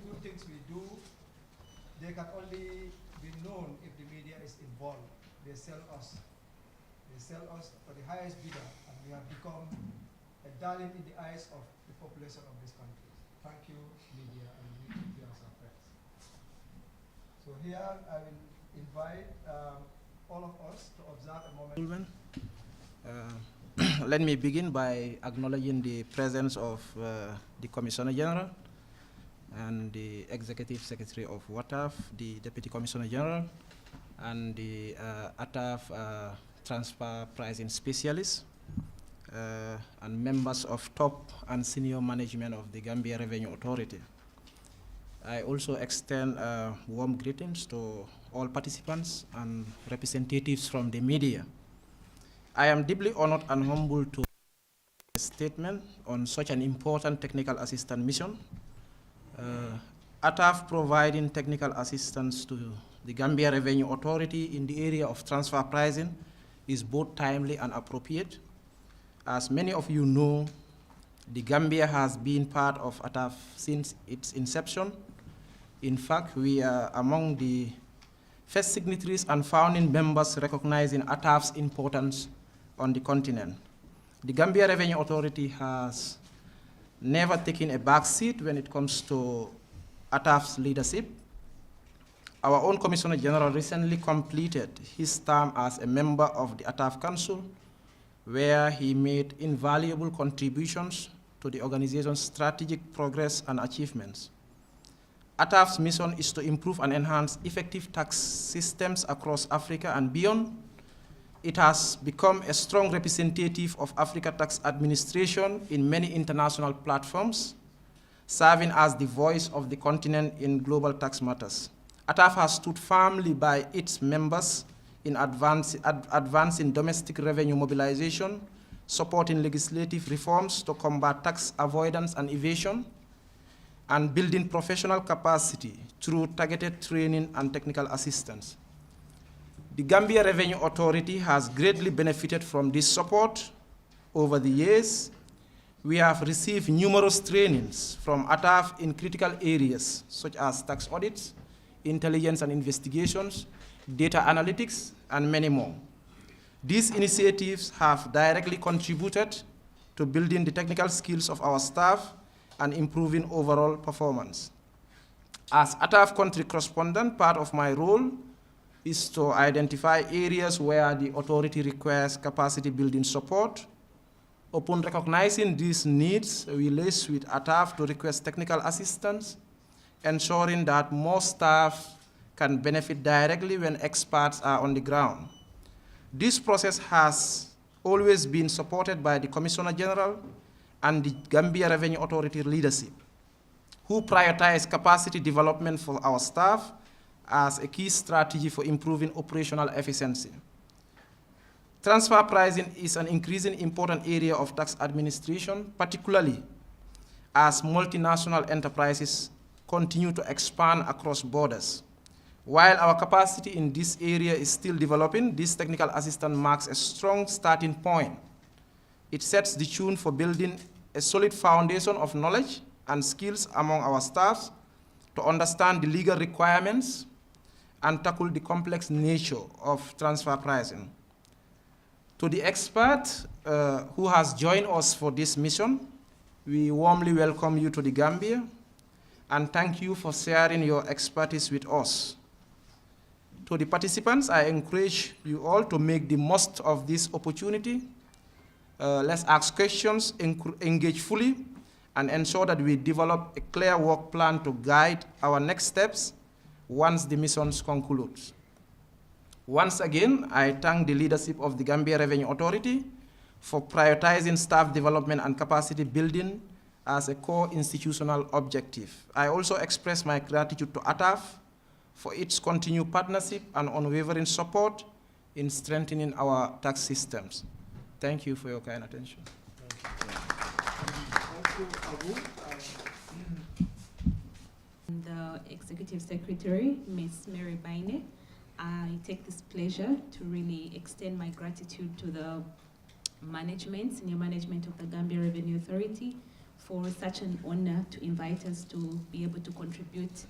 good things we do, they can only be known if the media is involved. They sell us. They sell us for the highest bidder, and we have become a darling in the eyes of the population of this country. Thank you, media, and we need to be as our friends. So here I will invite all of us to observe a moment. Let me begin by acknowledging the presence of the Commissioner General and the Executive Secretary of WATAF, the Deputy Commissioner General, and the ATAF Transfer Pricing Specialist, and members of top and senior management of the Gambia Revenue Authority. I also extend warm greetings to all participants and representatives from the media. I am deeply honored and humbled to a statement on such an important technical assistance mission. ATAF providing technical assistance to the Gambia Revenue Authority in the area of transfer pricing is both timely and appropriate. As many of you know, the Gambia has been part of ATAF since its inception. In fact, we are among the first signatories and founding members recognizing ATAF's importance on the continent. The Gambia Revenue Authority has never taken a back seat when it comes to ATAF's leadership. Our own Commissioner General recently completed his term as a member of the ATAF Council, where he made invaluable contributions to the organization's strategic progress and achievements. ATAF's mission is to improve and enhance effective tax systems across Africa and beyond. It has become a strong representative of Africa Tax Administration in many international platforms, serving as the voice of the continent in global tax matters. ATAF has stood firmly by its members in advancing domestic revenue mobilization, supporting legislative reforms to combat tax avoidance and evasion, and building professional capacity through targeted training and technical assistance. The Gambia Revenue Authority has greatly benefited from this support over the years. We have received numerous trainings from ATAF in critical areas such as tax audits, intelligence and investigations, data analytics, and many more. These initiatives have directly contributed to building the technical skills of our staff and improving overall performance. As ATAF country correspondent, part of my role is to identify areas where the authority requires capacity building support. Upon recognizing these needs, we liaise with ATAF to request technical assistance, ensuring that more staff can benefit directly when experts are on the ground. This process has always been supported by the Commissioner General and the Gambia Revenue Authority leadership, who prioritize capacity development for our staff as a key strategy for improving operational efficiency. Transfer pricing is an increasingly important area of tax administration, particularly as multinational enterprises continue to expand across borders. While our capacity in this area is still developing, this technical assistance marks a strong starting point. It sets the tune for building a solid foundation of knowledge and skills among our staff to understand the legal requirements and tackle the complex nature of transfer pricing. To the expert who has joined us for this mission, we warmly welcome you to the Gambia and thank you for sharing your expertise with us. To the participants, I encourage you all to make the most of this opportunity. Let's ask questions, engage fully, and ensure that we develop a clear work plan to guide our next steps once the missions conclude. Once again, I thank the leadership of the Gambia Revenue Authority for prioritizing staff development and capacity building as a core institutional objective. I also express my gratitude to ATAF for its continued partnership and unwavering support in strengthening our tax systems. Thank you for your kind attention. Thank you, Abu. The Executive Secretary, Ms. Mary Baine, I take this pleasure to really extend my gratitude to the management, senior management of the Gambia Revenue Authority for such an honor to invite us to be able to contribute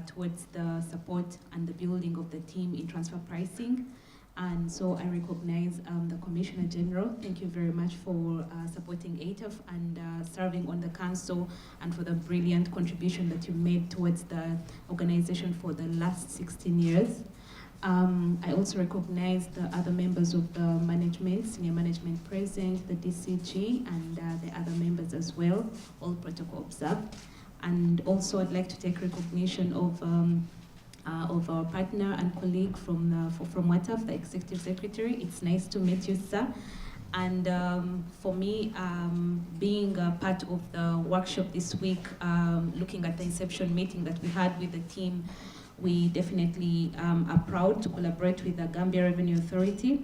towards the support and the building of the team in transfer pricing. And so I recognize the Commissioner General. Thank you very much for supporting ATAF and serving on the council, and for the brilliant contribution that you made towards the organization for the last 16 years. I also recognize the other members of the management, senior management present, the DCG, and the other members as well, all protocol observed. And also I'd like to take recognition of our partner and colleague from WATAF, the Executive Secretary. It's nice to meet you, sir. And for me, being a part of the workshop this week, looking at the inception meeting that we had with the team, we definitely are proud to collaborate with the Gambia Revenue Authority,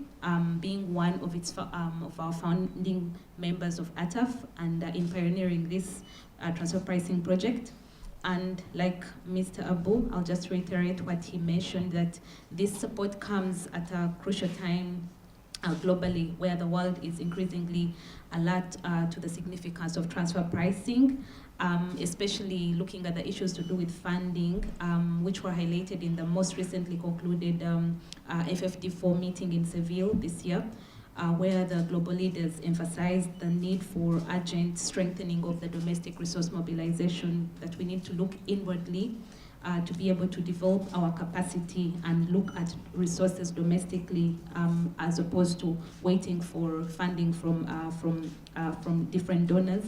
being one of our founding members of ATAF, and in pioneering this transfer pricing project. And like Mr. Abu, I'll just reiterate what he mentioned, that this support comes at a crucial time globally, where the world is increasingly alert to the significance of transfer pricing, especially looking at the issues to do with funding, which were highlighted in the most recently concluded FFD4 meeting in Seville this year, where the global leaders emphasized the need for urgent strengthening of the domestic resource mobilization, that we need to look inwardly to be able to develop our capacity and look at resources domestically, as opposed to waiting for funding from different donors.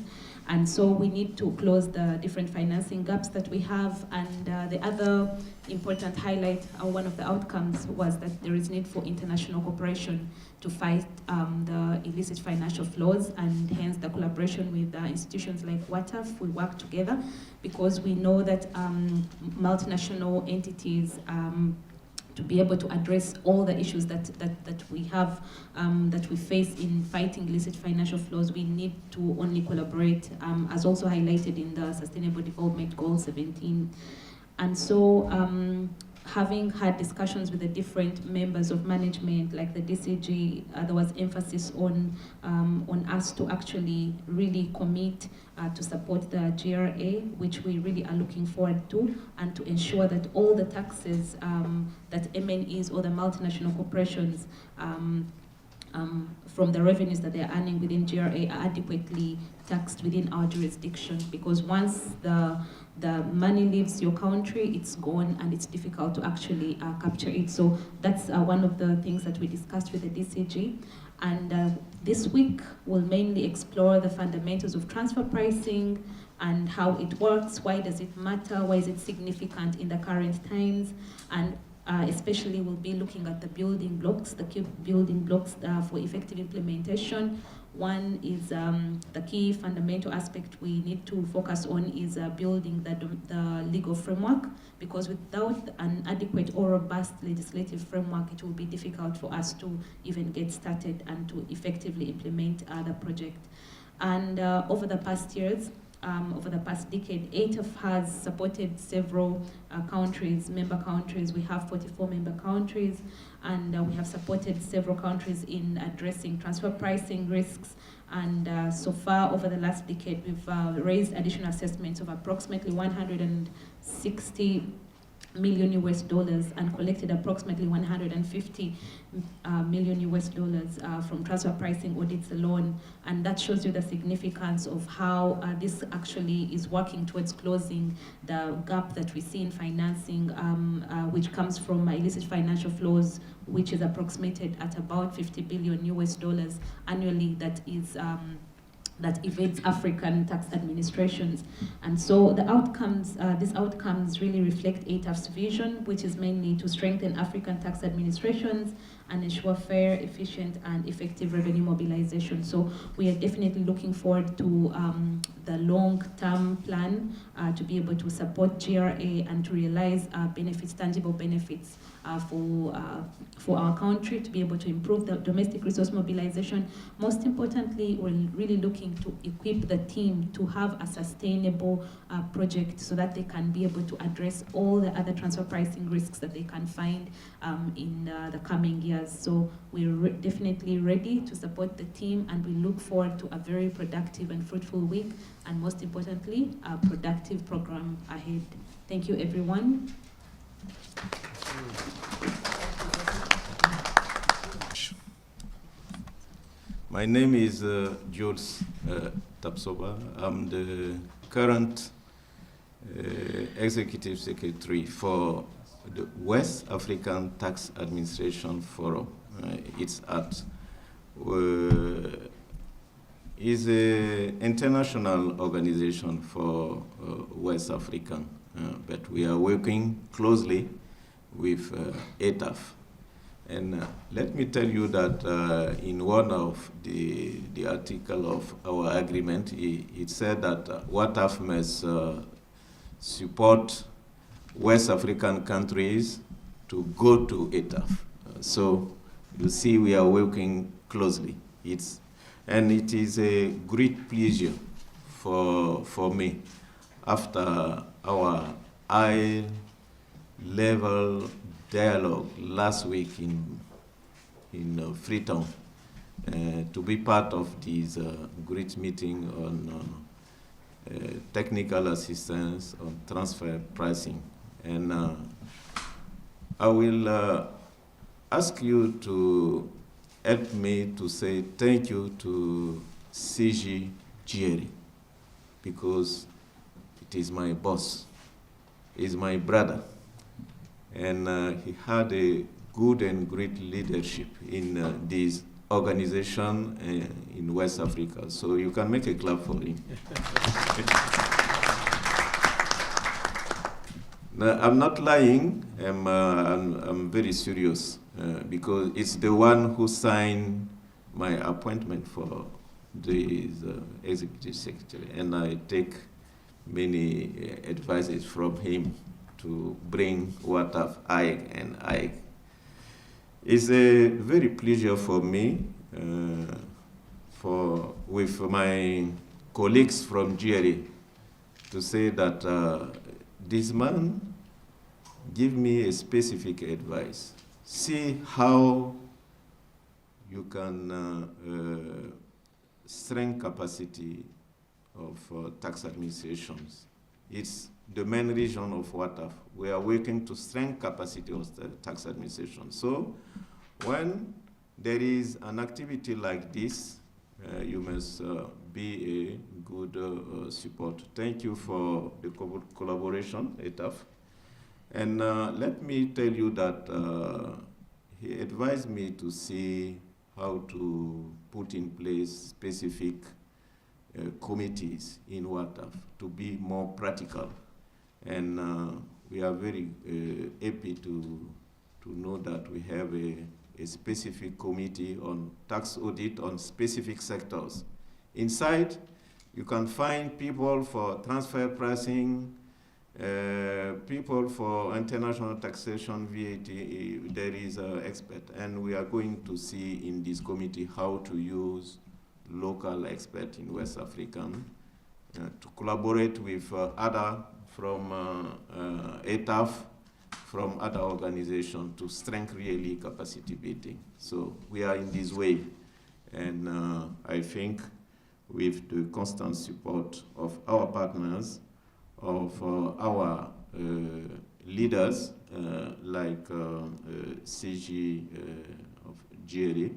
And so we need to close the different financing gaps that we have. And the other important highlight, one of the outcomes, was that there is need for international cooperation to fight the illicit financial flows, and hence the collaboration with institutions like WATAF. We work together because we know that multinational entities, to be able to address all the issues that we have, that we face in fighting illicit financial flows, we need to only collaborate, as also highlighted in the Sustainable Development Goal 17. And so, having had discussions with the different members of management, like the DCG, there was emphasis on us to actually really commit to support the GRA, which we really are looking forward to, and to ensure that all the taxes that MNEs or the multinational corporations from the revenues that they are earning within GRA are adequately taxed within our jurisdiction, because once the money leaves your country, it's gone, and it's difficult to actually capture it. So that's one of the things that we discussed with the DCG. And this week, we'll mainly explore the fundamentals of transfer pricing and how it works, why does it matter, why is it significant in the current times, and especially we'll be looking at the building blocks, the key building blocks for effective implementation. One is the key fundamental aspect we need to focus on is building the legal framework, because without an adequate or robust legislative framework, it will be difficult for us to even get started and to effectively implement the project. And over the past years, over the past decade, ATAF has supported several countries, member countries. We have 44 member countries, and we have supported several countries in addressing transfer pricing risks. And so far, over the last decade, we've raised additional assessments of approximately 160 million US dollars and collected approximately 150 million US dollars from transfer pricing audits alone. And that shows you the significance of how this actually is working towards closing the gap that we see in financing, which comes from illicit financial flows, which is approximated at about 50 billion US dollars annually, that is that evades African tax administrations. And so the outcomes, these outcomes really reflect ATAF's vision, which is mainly to strengthen African tax administrations and ensure fair, efficient, and effective revenue mobilization. So we are definitely looking forward to the long-term plan to be able to support GRA and to realize benefits, tangible benefits for our country, to be able to improve the domestic resource mobilization. Most importantly, we're really looking to equip the team to have a sustainable project so that they can be able to address all the other transfer pricing risks that they can find in the coming years. So we're definitely ready to support the team, and we look forward to a very productive and fruitful week. and most importantly, a productive program ahead. Thank you, everyone. My name is Jules Tapsoba. I'm the current Executive Secretary for the West African Tax Administration Forum. It's at is an international organization for West African, but we are working closely with ETAF. And let me tell you that in one of the article of our agreement, it said that WATAF must support West African countries to go to ETAF. So you see we are working closely. And it is a great pleasure for me after our high-level dialogue last week in Freetown to be part of this great meeting on technical assistance on transfer pricing. And I will ask you to help me to say thank you to CG Gieri, because it is my boss, is my brother, and he had a good and great leadership in this organization in West Africa. So you can make a clap for him. Now, I'm not lying, I'm very serious because it's the one who signed my appointment for the executive secretary, and I take many advices from him to bring WATAF and I. It's a very pleasure for me with my colleagues from GRA to say that this man give me a specific advice. See how you can strengthen capacity of tax administrations. It's the main region of WATAF. We are working to strengthen capacity of the tax administration. So when there is an activity like this, you must be a good support. Thank you for the collaboration, ETAF. And let me tell you that he advised me to see how to put in place specific committees in WATAF to be more practical. And we are very happy to know that we have a specific committee on tax audit on specific sectors. Inside, you can find people for transfer pricing, people for international taxation, VAT, there is an expert. And we are going to see in this committee how to use local experts in West African to collaborate with other from ETAF, from other organizations to strengthen really capacity building. So we are in this way. And I think with the constant support of our partners, of our leaders like CG of GRA,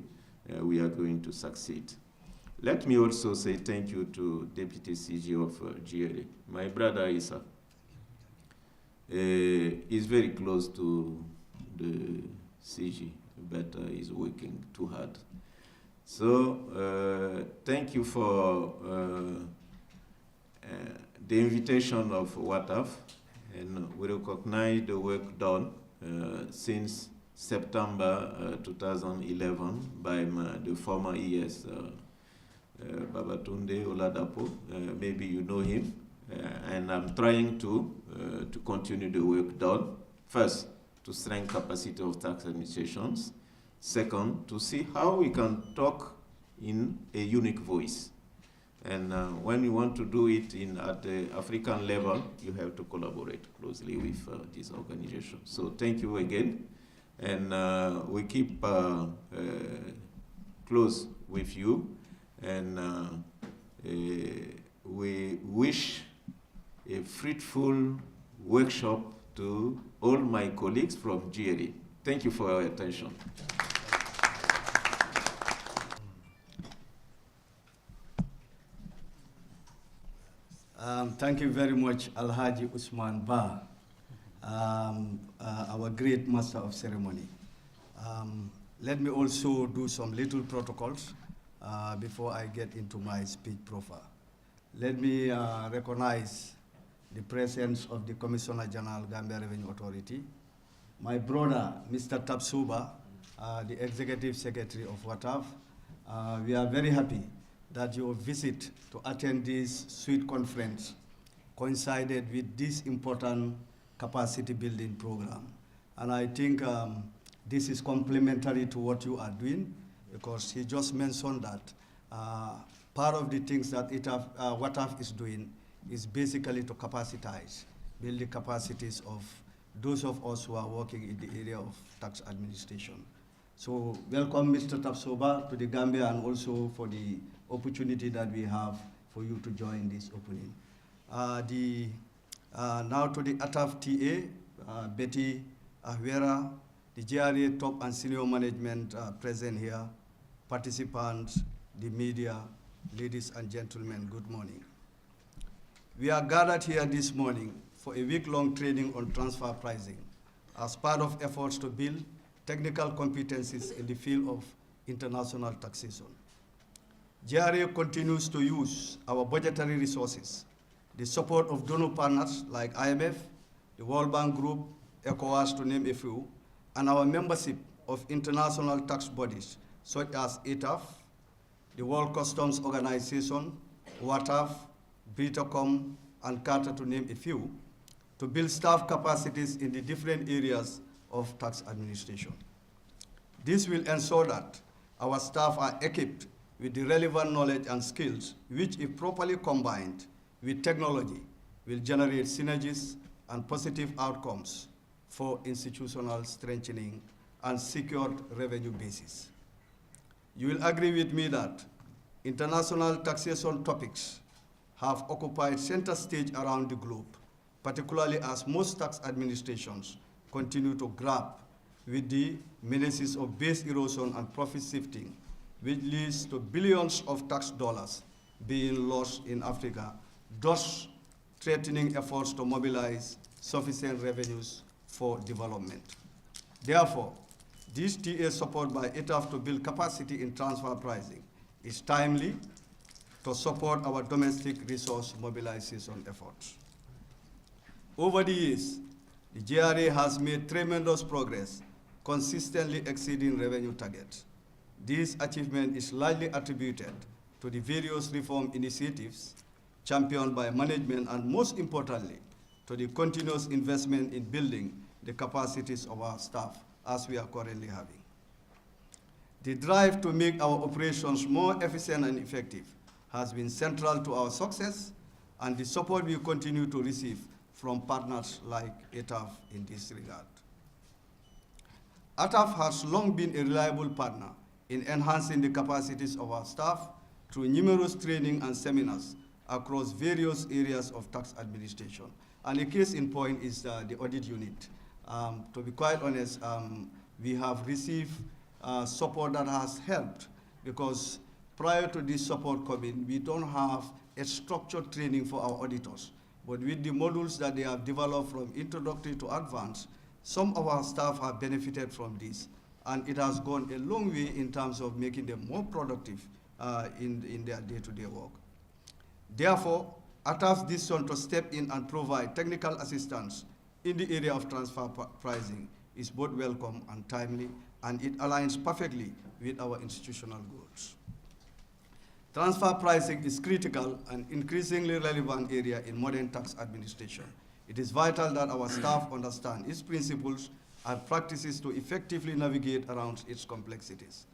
we are going to succeed. Let me also say thank you to Deputy CG of GRA. My brother Isa is very close to the CG, but is working too hard. So thank you for the invitation of WATAF, and we recognize the work done since September 2011 by the former ES Babatunde Oladapo. Maybe you know him, and I'm trying to continue the work done. First, to strengthen capacity of tax administrations. Second, to see how we can talk in a unique voice. And when you want to do it at the African level, you have to collaborate closely with this organization. So thank you again. And we keep close with you. And we wish a fruitful workshop to all my colleagues from GRA. Thank you for your attention. Thank you very much, Alhaji Usman Ba, our great master of ceremony. Let me also do some little protocols before I get into my speech profile. Let me recognize the presence of the Commissioner General, Gambia Revenue Authority, my brother, Mr. Tapsuba, the Executive Secretary of WATAF. We are very happy that your visit to attend this sweet conference coincided with this important capacity building program. And I think this is complementary to what you are doing, because he just mentioned that part of the things that WATAF is doing is basically to capacitize, build the capacities of those of us who are working in the area of tax administration. So welcome, Mr. Tapsoba, to the Gambia, and also for the opportunity that we have for you to join this opening. Now to the ATAF TA, Betty Ahuera, the GRA top and senior management present here, participants, the media, ladies and gentlemen, good morning. We are gathered here this morning for a week-long training on transfer pricing as part of efforts to build technical competencies in the field of international taxation. GRA continues to use our budgetary resources, the support of donor partners like IMF, the World Bank Group, ECOWAS to name a few, and our membership of international tax bodies such as ETAF, the World Customs Organization, WATAF, Britacom, and CARTA to name a few, to build staff capacities in the different areas of tax administration. This will ensure that our staff are equipped with the relevant knowledge and skills, which, if properly combined with technology, will generate synergies and positive outcomes for institutional strengthening and secured revenue basis. You will agree with me that international taxation topics have occupied center stage around the globe, particularly as most tax administrations continue to grapple with the menaces of base erosion and profit shifting, which leads to billions of tax dollars being lost in Africa, thus threatening efforts to mobilize sufficient revenues for development. Therefore, this TA support by ETAF to build capacity in transfer pricing is timely to support our domestic resource mobilization efforts. Over the years, the GRA has made tremendous progress, consistently exceeding revenue targets. This achievement is largely attributed to the various reform initiatives championed by management, and most importantly, to the continuous investment in building the capacities of our staff, as we are currently having. The drive to make our operations more efficient and effective has been central to our success, and the support we continue to receive from partners like ETAF in this regard. ETAF has long been a reliable partner in enhancing the capacities of our staff through numerous training and seminars across various areas of tax administration. And a case in point is the audit unit. To be quite honest, we have received support that has helped, because prior to this support coming, we don't have a structured training for our auditors. But with the modules that they have developed from introductory to advanced, some of our staff have benefited from this. And it has gone a long way in terms of making them more productive in their day-to-day work. Therefore, ATAF's decision to step in and provide technical assistance in the area of transfer pricing is both welcome and timely, and it aligns perfectly with our institutional goals. Transfer pricing is critical and increasingly relevant area in modern tax administration. It is vital that our staff understand its principles and practices to effectively navigate around its complexities.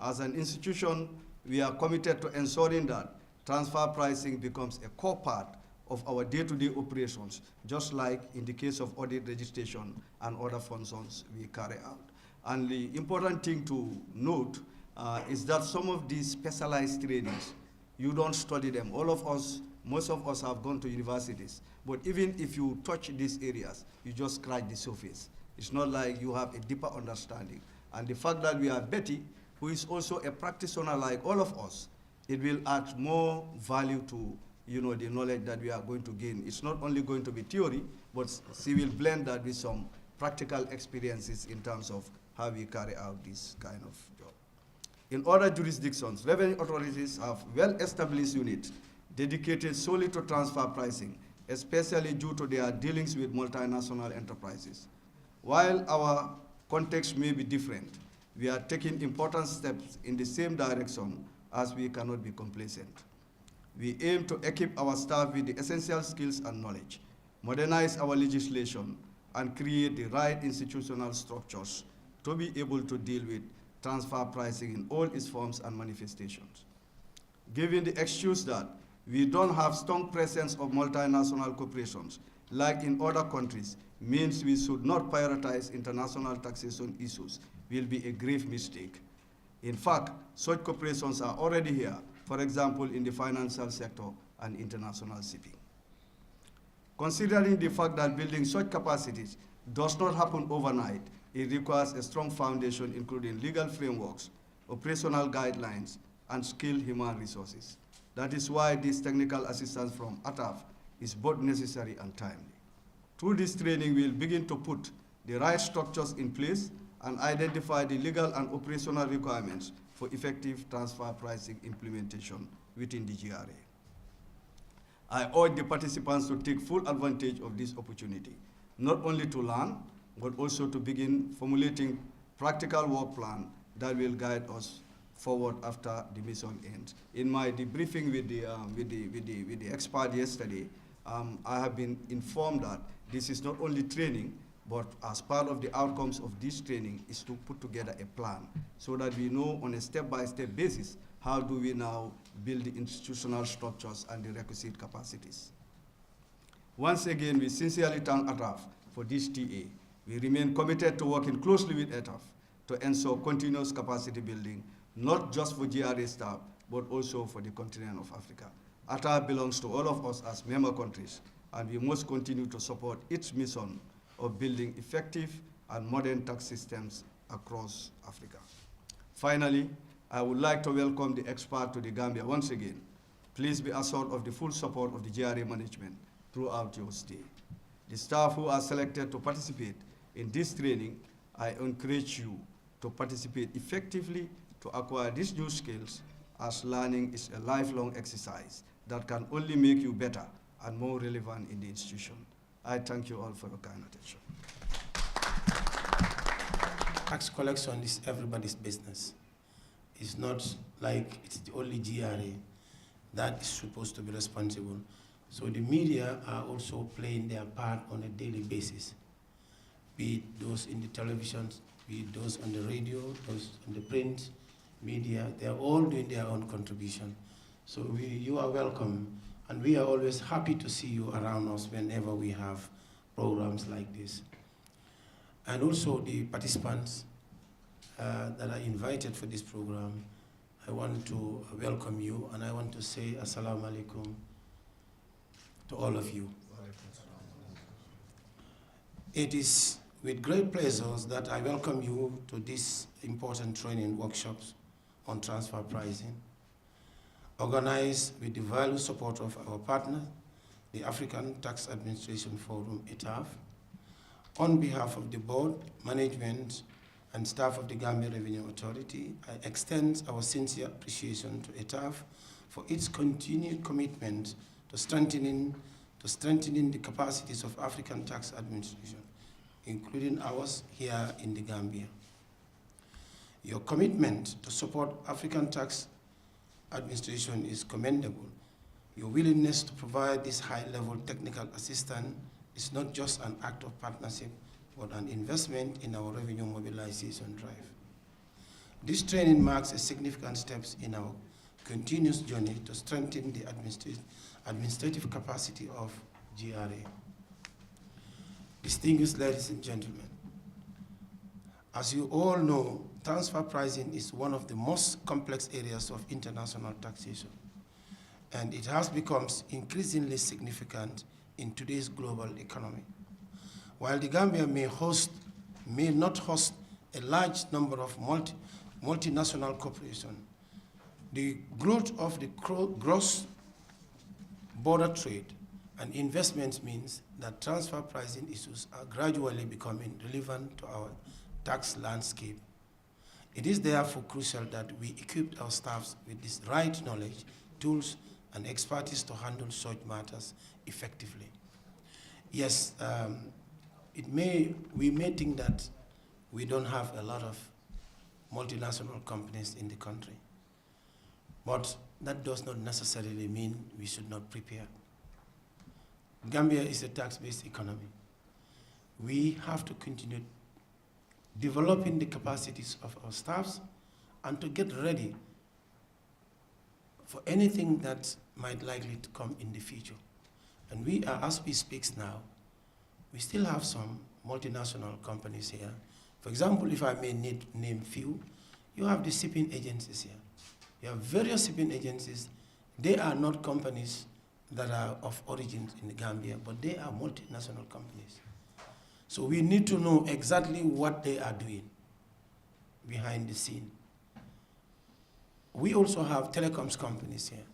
As an institution, we are committed to ensuring that transfer pricing becomes a core part of our day-to-day operations, just like in the case of audit registration and other functions we carry out. And the important thing to note is that some of these specialized trainings, you don't study them. All of us Most of us have gone to universities, but even if you touch these areas, you just scratch the surface. It's not like you have a deeper understanding. And the fact that we have Betty, who is also a practitioner like all of us, it will add more value to the knowledge that we are going to gain. It's not only going to be theory, but she will blend that with some practical experiences in terms of how we carry out this kind of job. In other jurisdictions, revenue authorities have well-established units dedicated solely to transfer pricing, especially due to their dealings with multinational enterprises. While our context may be different, we are taking important steps in the same direction, as we cannot be complacent. We aim to equip our staff with the essential skills and knowledge, modernize our legislation, and create the right institutional structures to be able to deal with transfer pricing in all its forms and manifestations. Given the excuse that we don't have strong presence of multinational corporations, like in other countries, means we should not prioritize international taxation issues will be a grave mistake. In fact, such corporations are already here, for example, in the financial sector and international shipping. Considering the fact that building such capacities does not happen overnight, it requires a strong foundation, including legal frameworks, operational guidelines, and skilled human resources. That is why this technical assistance from ATAF is both necessary and timely. Through this training, we will begin to put the right structures in place and identify the legal and operational requirements for effective transfer pricing implementation within the GRA. I urge the participants to take full advantage of this opportunity, not only to learn, but also to begin formulating practical work plan that will guide us forward after the mission ends. In my debriefing with the expert yesterday, I have been informed that this is not only training, but as part of the outcomes of this training is to put together a plan so that we know on a step-by-step basis how do we now build the institutional structures and the requisite capacities. Once again, we sincerely thank ATAF for this TA. We remain committed to working closely with ATAF to ensure continuous capacity building, not just for GRA staff, but also for the continent of Africa. ATAF belongs to all of us as member countries, and we must continue to support its mission of building effective and modern tax systems across Africa. Finally, I would like to welcome the expert to the Gambia once again. Please be assured of the full support of the GRA management throughout your stay. The staff who are selected to participate in this training, I encourage you to participate effectively to acquire these new skills, as learning is a lifelong exercise that can only make you better and more relevant in the institution. I thank you all for your kind attention. Tax collection is everybody's business. It's not like it's the only GRA that is supposed to be responsible. So the media are also playing their part on a daily basis, be it those in the televisions, be it those on the radio, those on the print media. They are all doing their own contribution. So you are welcome, and we are always happy to see you around us whenever we have programs like this. And also the participants that are invited for this program, I want to welcome you, and I want to say Assalamu alaikum to all of you. It is with great pleasure that I welcome you to this important training workshops on transfer pricing, organized with the valued support of our partner, the African Tax Administration Forum, ETAF. On behalf of the board, management, and staff of the Gambia Revenue Authority, I extend our sincere appreciation to ETAF for its continued commitment to strengthening the capacities of African tax administration, including ours here in the Gambia. Your commitment to support African tax administration is commendable. Your willingness to provide this high-level technical assistance is not just an act of partnership, but an investment in our revenue mobilization drive. This training marks a significant step in our continuous journey to strengthen the administrative capacity of GRA. Distinguished ladies and gentlemen, as you all know, transfer pricing is one of the most complex areas of international taxation, and it has become increasingly significant in today's global economy. While the Gambia may not host a large number of multinational corporations, the growth of the gross border trade and investments means that transfer pricing issues are gradually becoming relevant to our tax landscape. It is therefore crucial that we equip our staffs with this right knowledge, tools, and expertise to handle such matters effectively. Yes, we may think that we don't have a lot of multinational companies in the country, but that does not necessarily mean we should not prepare. Gambia is a tax-based economy. We have to continue developing the capacities of our staffs and to get ready for anything that might likely to come in the future. And we are, as we speak now, we still have some multinational companies here. For example, if I may name few, you have the shipping agencies here. You have various shipping agencies. They are not companies that are of origin in the Gambia, but they are multinational companies. So we need to know exactly what they are doing behind the scene. We also have telecoms companies here.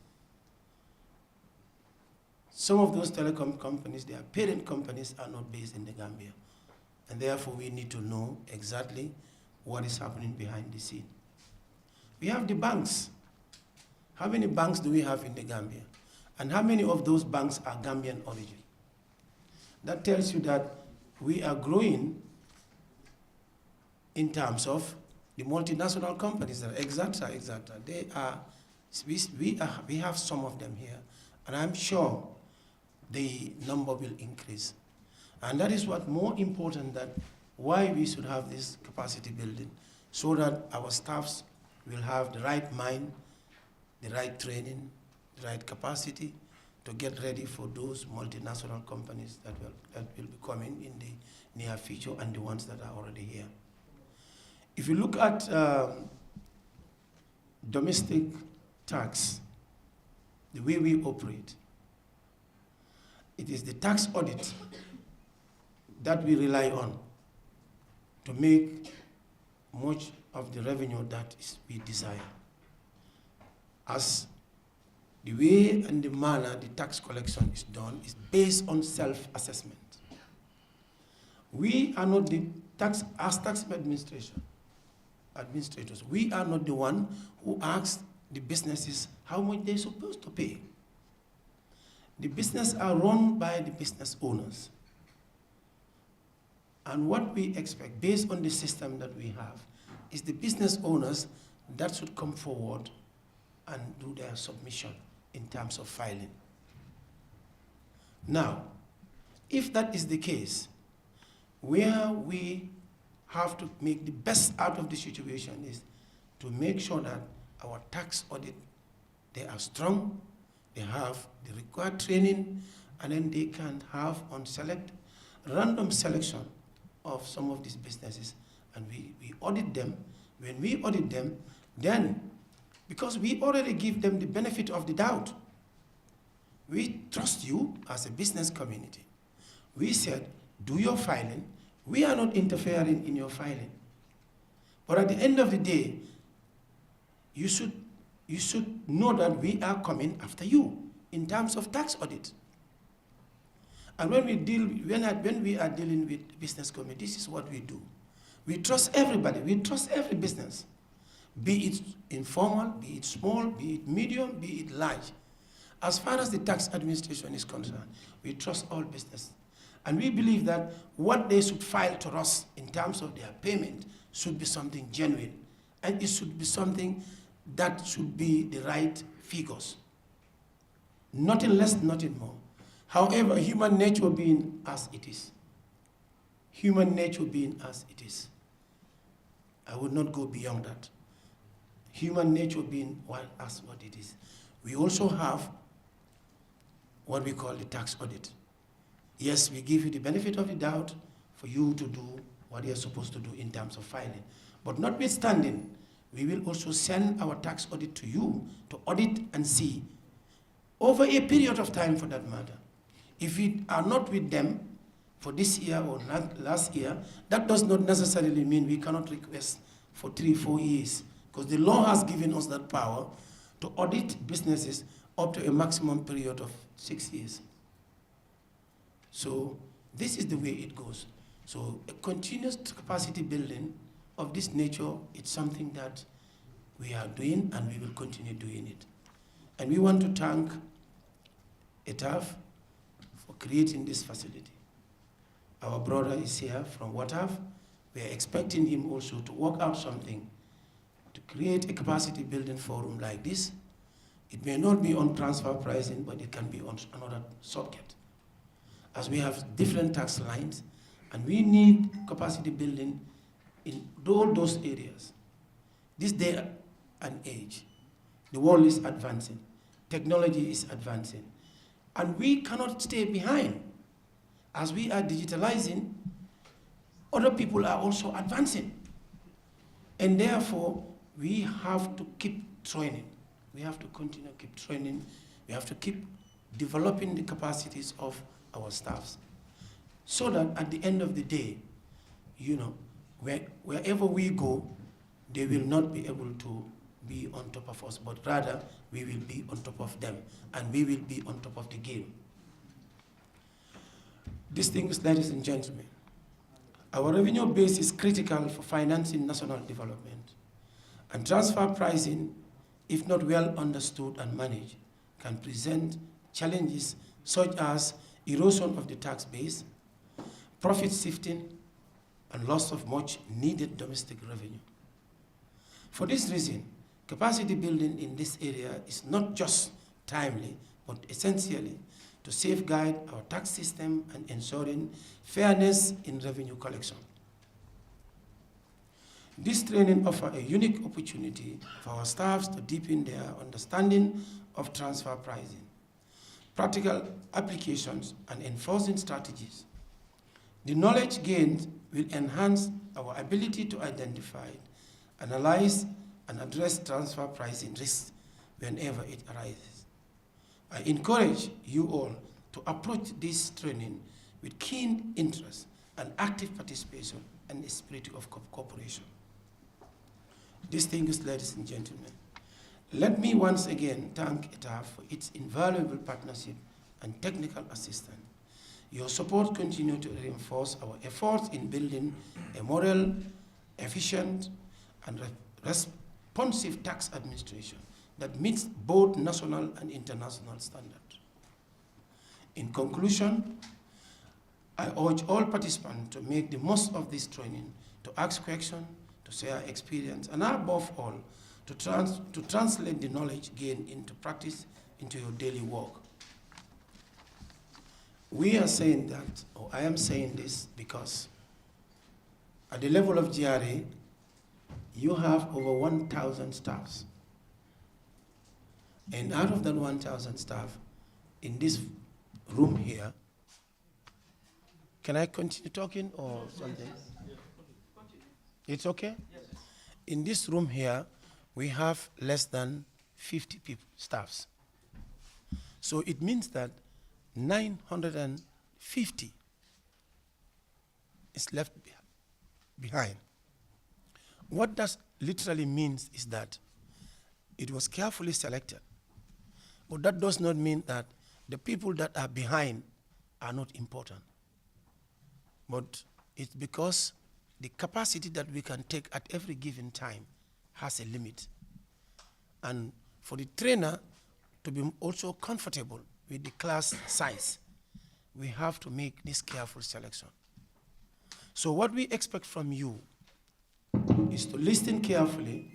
Some of those telecom companies, their parent companies are not based in the Gambia. And therefore, we need to know exactly what is happening behind the scene. We have the banks. How many banks do we have in the Gambia? And how many of those banks are Gambian origin? That tells you that we are growing in terms of the multinational companies that are exacta. They are, we have some of them here, and I'm sure the number will increase. And that is what more important, that why we should have this capacity building, so that our staffs will have the right mind, the right training, the right capacity to get ready for those multinational companies that will be coming in the near future and the ones that are already here. If you look at domestic tax, the way we operate, it is the tax audit that we rely on to make much of the revenue that we desire. As the way and the manner the tax collection is done is based on self-assessment. We are not the tax administrators, we are not the one who asks the businesses how much they're supposed to pay. The business are run by the business owners. And what we expect, based on the system that we have, is the business owners that should come forward and do their submission in terms of filing. Now, if that is the case, where we have to make the best out of the situation is to make sure that our tax audit, they are strong, they have the required training, and then they can have on random selection of some of these businesses, and we audit them. When we audit them, then, because we already give them the benefit of the doubt, we trust you as a business community. We said, do your filing. We are not interfering in your filing. But at the end of the day, you should know that we are coming after you in terms of tax audit. And when we are dealing with business community, this is what we do. We trust everybody. We trust every business, be it informal, be it small, be it medium, be it large. As far as the tax administration is concerned, we trust all business. And we believe that what they should file to us in terms of their payment should be something genuine. And it should be something that should be the right figures. Nothing less, nothing more. However, human nature being as it is. Human nature being as it is. I would not go beyond that. Human nature being as what it is. We also have what we call the tax audit. Yes, we give you the benefit of the doubt for you to do what you're supposed to do in terms of filing. But notwithstanding, we will also send our tax audit to you to audit and see over a period of time for that matter. If we are not with them for this year or last year, that does not necessarily mean we cannot request for 3-4 years, because the law has given us that power to audit businesses up to a maximum period of 6 years. So this is the way it goes. So a continuous capacity building of this nature, it's something that we are doing and we will continue doing it. And we want to thank ETAF for creating this facility. Our brother is here from WATAF. We are expecting him also to work out something to create a capacity building forum like this. It may not be on transfer pricing, but it can be on another subject. As we have different tax lines, and we need capacity building in all those areas. This day and age, the world is advancing, technology is advancing, and we cannot stay behind. As we are digitalizing, other people are also advancing. And therefore, we have to keep training. We have to continue to keep training. We have to keep developing the capacities of our staffs, so that at the end of the day, you know, wherever we go, they will not be able to be on top of us, but rather we will be on top of them, and we will be on top of the game. Distinguished ladies and gentlemen, our revenue base is critical for financing national development, and transfer pricing, if not well understood and managed, can present challenges such as erosion of the tax base, profit shifting, and loss of much needed domestic revenue. For this reason, capacity building in this area is not just timely, but essentially to safeguard our tax system and ensuring fairness in revenue collection. This training offers a unique opportunity for our staffs to deepen their understanding of transfer pricing, practical applications, and enforcing strategies. The knowledge gained will enhance our ability to identify, analyze, and address transfer pricing risks whenever it arises. I encourage you all to approach this training with keen interest and active participation and a spirit of cooperation. Distinguished ladies and gentlemen, let me once again thank ETAF for its invaluable partnership and technical assistance. Your support continues to reinforce our efforts in building a model, efficient, and responsive tax administration that meets both national and international standards. In conclusion, I urge all participants to make the most of this training, to ask questions, to share experience, and above all, to translate the knowledge gained into practice into your daily work. We are saying that, or I am saying this because at the level of GRA, you have over 1,000 staffs. And out of that 1,000 staff, in this room here, can I continue talking or something? It's okay? In this room here, we have less than 50 people, staffs. So it means that 950 is left behind. What that literally means is that it was carefully selected. But that does not mean that the people that are behind are not important. But it's because the capacity that we can take at every given time has a limit. And for the trainer to be also comfortable with the class size, we have to make this careful selection. So what we expect from you is to listen carefully,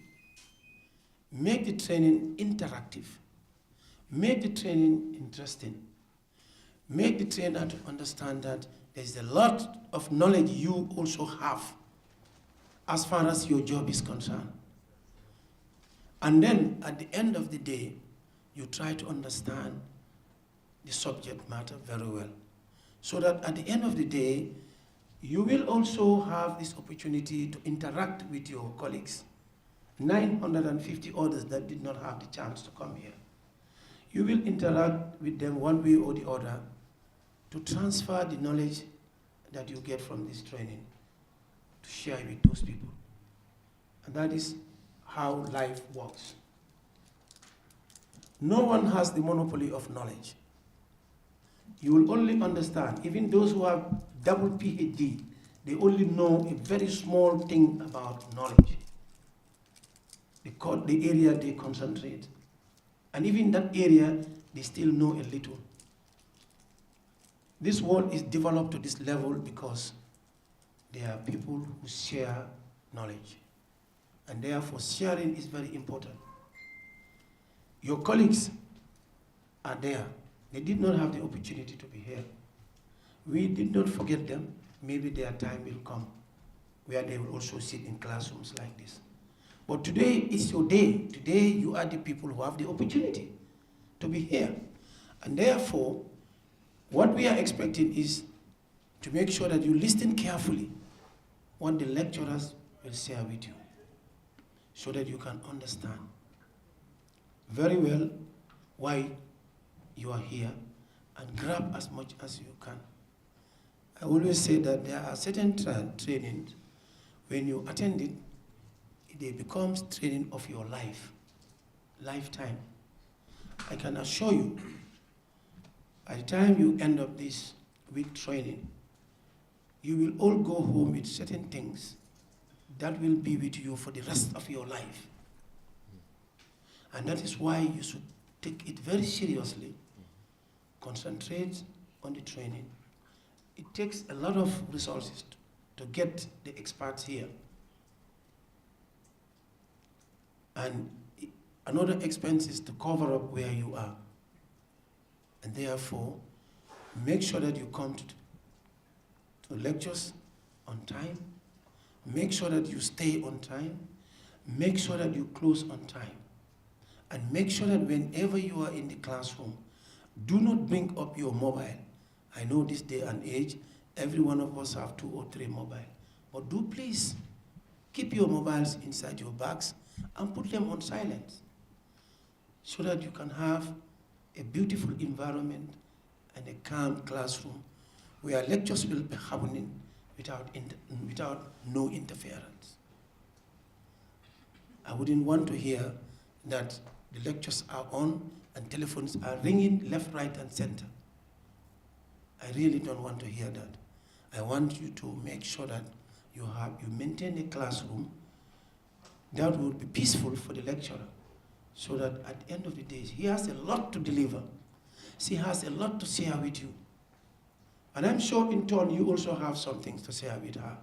make the training interactive, make the training interesting, make the trainer to understand that there's a lot of knowledge you also have as far as your job is concerned. And then at the end of the day, you try to understand the subject matter very well, so that at the end of the day, you will also have this opportunity to interact with your colleagues, 950 others that did not have the chance to come here. You will interact with them one way or the other to transfer the knowledge that you get from this training, to share with those people. And that is how life works. No one has the monopoly of knowledge. You will only understand, even those who have double PhD, they only know a very small thing about knowledge, the area they concentrate. And even that area, they still know a little. This world is developed to this level because there are people who share knowledge. And therefore, sharing is very important. Your colleagues are there. They did not have the opportunity to be here. We did not forget them. Maybe their time will come where they will also sit in classrooms like this. But today is your day. Today you are the people who have the opportunity to be here. And therefore, what we are expecting is to make sure that you listen carefully what the lecturers will share with you, so that you can understand very well why you are here and grab as much as you can. I always say that there are certain trainings, when you attend it, they become training of your lifetime. I can assure you, by the time you end up this week training, you will all go home with certain things that will be with you for the rest of your life. And that is why you should take it very seriously. Concentrate on the training. It takes a lot of resources to get the experts here. And another expense is to cover up where you are. And therefore, make sure that you come to lectures on time. Make sure that you stay on time. Make sure that you close on time. And make sure that whenever you are in the classroom, do not bring up your mobile. I know this day and age, every one of us have 2 or 3 mobile. But do please keep your mobiles inside your bags and put them on silent, so that you can have a beautiful environment and a calm classroom where lectures will be happening without no interference. I wouldn't want to hear that the lectures are on and telephones are ringing left, right, and center. I really don't want to hear that. I want you to make sure that you maintain a classroom that would be peaceful for the lecturer, so that at the end of the day, he has a lot to deliver. She has a lot to share with you. And I'm sure in turn you also have something to share with her.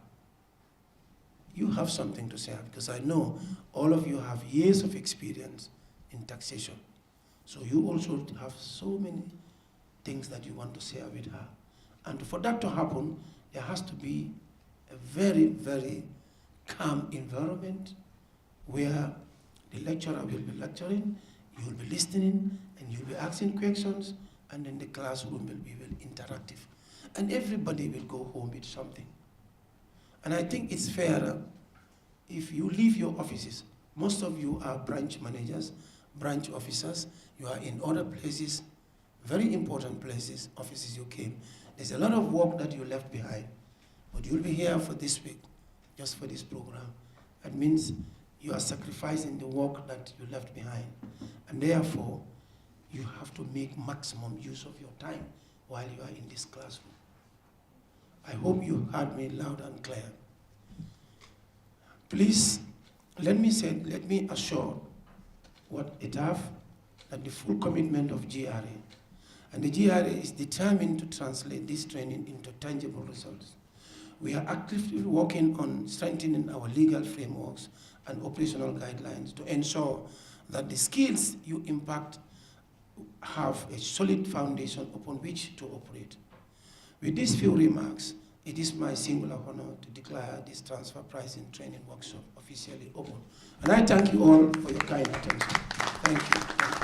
You have something to share, because I know all of you have years of experience in taxation. So you also have so many things that you want to share with her. And for that to happen, there has to be a very, very calm environment where the lecturer will be lecturing, you will be listening, and you'll be asking questions, and then the classroom will be very interactive. And everybody will go home with something. And I think it's fairer if you leave your offices. Most of you are branch managers, branch officers. You are in other places, very important places, offices you came. There's a lot of work that you left behind. But you'll be here for this week, just for this program. That means you are sacrificing the work that you left behind. And therefore, you have to make maximum use of your time while you are in this classroom. I hope you heard me loud and clear. Please, let me assure what ETAF that the full commitment of GRA, and the GRA is determined to translate this training into tangible results. We are actively working on strengthening our legal frameworks and operational guidelines to ensure that the skills you impact have a solid foundation upon which to operate. With these few remarks, it is my singular honor to declare this transfer pricing training workshop officially open. And I thank you all for your kind attention. Thank you.